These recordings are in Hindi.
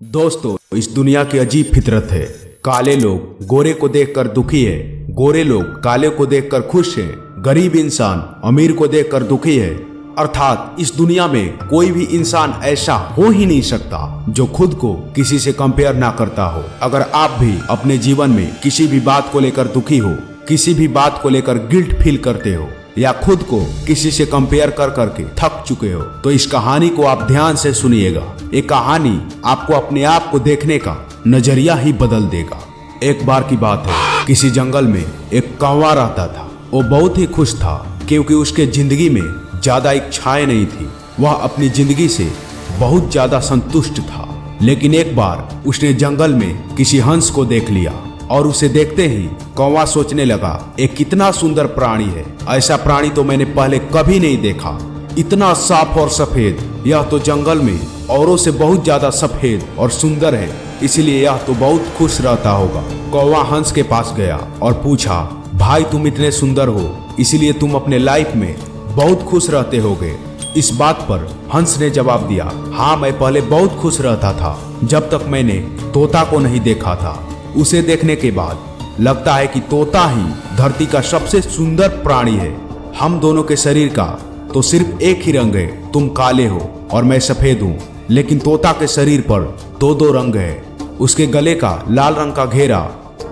दोस्तों, इस दुनिया की अजीब फितरत है। काले लोग गोरे को देखकर दुखी है, गोरे लोग काले को देखकर खुश है, गरीब इंसान अमीर को देखकर दुखी है। अर्थात इस दुनिया में कोई भी इंसान ऐसा हो ही नहीं सकता जो खुद को किसी से कंपेयर ना करता हो। अगर आप भी अपने जीवन में किसी भी बात को लेकर दुखी हो, किसी भी बात को लेकर गिल्ट फील करते हो या खुद को किसी से कंपेयर कर करके थक चुके हो, तो इस कहानी को आप ध्यान से सुनिएगा। ये कहानी आपको अपने आप को देखने का नजरिया ही बदल देगा। एक बार की बात है, किसी जंगल में एक कौवा रहता था। वो बहुत ही खुश था क्योंकि उसके जिंदगी में ज्यादा इच्छाएं नहीं थी। वह अपनी जिंदगी से बहुत ज्यादा संतुष्ट था। लेकिन एक बार उसने जंगल में किसी हंस को देख लिया और उसे देखते ही कौवा सोचने लगा, एक कितना सुंदर प्राणी है, ऐसा प्राणी तो मैंने पहले कभी नहीं देखा। इतना साफ और सफेद, यह तो जंगल में औरों से बहुत ज्यादा सफेद और सुंदर है, इसलिए यह तो बहुत खुश रहता होगा। कौवा हंस के पास गया और पूछा, भाई तुम इतने सुंदर हो, इसलिए तुम अपने लाइफ में बहुत खुश रहते होगे। इस बात पर हंस ने जवाब दिया, हाँ मैं पहले बहुत खुश रहता था जब तक मैंने तोता को नहीं देखा था। उसे देखने के बाद लगता है कि तोता ही धरती का सबसे सुंदर प्राणी है। हम दोनों के शरीर का तो सिर्फ एक ही रंग है, तुम काले हो और मैं सफेद हूँ, लेकिन तोता के शरीर पर दो दो रंग है। उसके गले का लाल रंग का घेरा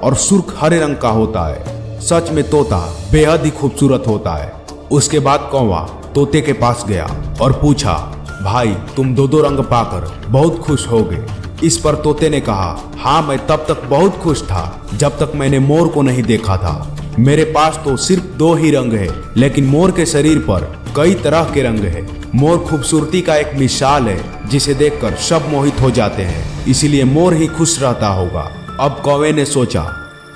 और सुर्ख हरे रंग का होता है। सच में तोता बेहद ही खूबसूरत होता है। उसके बाद कौवा तोते के पास गया और पूछा, भाई तुम दो दो रंग पाकर बहुत खुश होगे। इस पर तोते ने कहा, हाँ मैं तब तक बहुत खुश था जब तक मैंने मोर को नहीं देखा था। मेरे पास तो सिर्फ दो ही रंग है, लेकिन मोर के शरीर पर कई तरह के रंग है। मोर खूबसूरती का एक मिसाल है जिसे देखकर सब मोहित हो जाते हैं, इसीलिए मोर ही खुश रहता होगा। अब कौवे ने सोचा,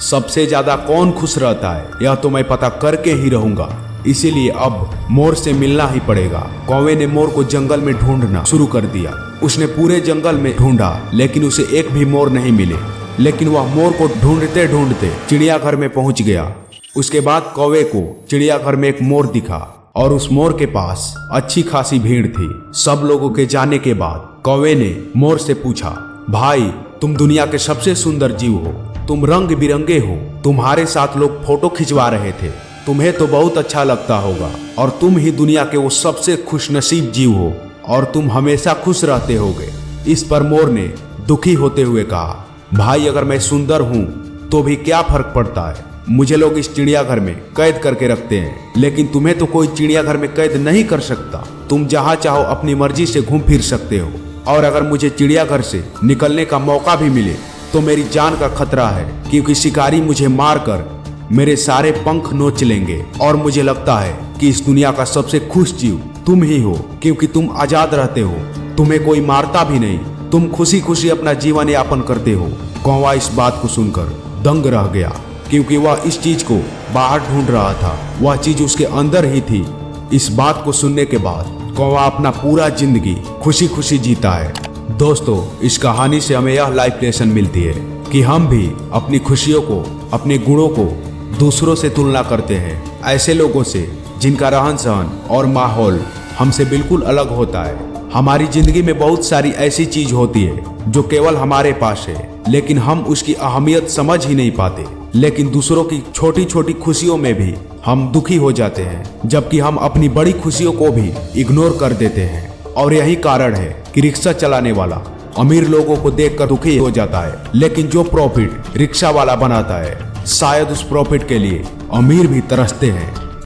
सबसे ज्यादा कौन खुश रहता है यह तो मैं पता करके ही रहूंगा, इसीलिए अब मोर से मिलना ही पड़ेगा। कौवे ने मोर को जंगल में ढूंढना शुरू कर दिया। उसने पूरे जंगल में ढूंढा, लेकिन उसे एक भी मोर नहीं मिले। लेकिन वह मोर को ढूंढते ढूंढते चिड़ियाघर में पहुंच गया। उसके बाद कौवे को चिड़ियाघर में एक मोर दिखा और उस मोर के पास अच्छी खासी भीड़ थी। सब लोगों के जाने के बाद कौवे ने मोर से पूछा, भाई तुम दुनिया के सबसे सुंदर जीव हो, तुम रंग बिरंगे हो, तुम्हारे साथ लोग फोटो खिंचवा रहे थे, तुम्हें तो बहुत अच्छा लगता होगा और तुम ही दुनिया के वो सबसे खुशनसीब जीव हो और तुम हमेशा खुश रहते होगे। इस पर मोर ने दुखी होते हुए कहा, भाई अगर मैं सुंदर हूँ तो भी क्या फर्क पड़ता है, मुझे लोग इस चिड़ियाघर में कैद करके रखते हैं, लेकिन तुम्हें तो कोई चिड़ियाघर में कैद नहीं कर सकता। तुम जहाँ चाहो अपनी मर्जी से घूम फिर सकते हो, और अगर मुझे चिड़ियाघर से निकलने का मौका भी मिले तो मेरी जान का खतरा है, क्योंकि शिकारी मुझे मार कर मेरे सारे पंख नोच लेंगे। और मुझे लगता है कि इस दुनिया का सबसे खुश जीव तुम ही हो, क्योंकि तुम आजाद रहते हो, तुम्हें कोई मारता भी नहीं, तुम खुशी खुशी अपना जीवन यापन करते हो। कौवा इस बात को सुनकर दंग रह गया, क्योंकि वह इस चीज को बाहर ढूंढ रहा था, वह चीज उसके अंदर ही थी। इस बात को सुनने के बाद कौवा अपना पूरा जिंदगी खुशी खुशी जीता है। दोस्तों, इस कहानी से हमें यह लाइफ लेसन मिलती है कि हम भी अपनी खुशियों को, अपने गुणों को दूसरों से तुलना करते हैं, ऐसे लोगों से जिनका रहन सहन और माहौल हमसे बिल्कुल अलग होता है। हमारी जिंदगी में बहुत सारी ऐसी चीज होती है जो केवल हमारे पास है, लेकिन हम उसकी अहमियत समझ ही नहीं पाते। लेकिन दूसरों की छोटी छोटी खुशियों में भी हम दुखी हो जाते हैं, जबकि हम अपनी बड़ी खुशियों को भी इग्नोर कर देते हैं। और यही कारण है कि रिक्शा चलाने वाला अमीर लोगों को देखकर दुखी हो जाता है, लेकिन जो प्रॉफिट रिक्शा वाला बनाता है, शायद उस प्रॉफिट के लिए अमीर भी तरसते हैं।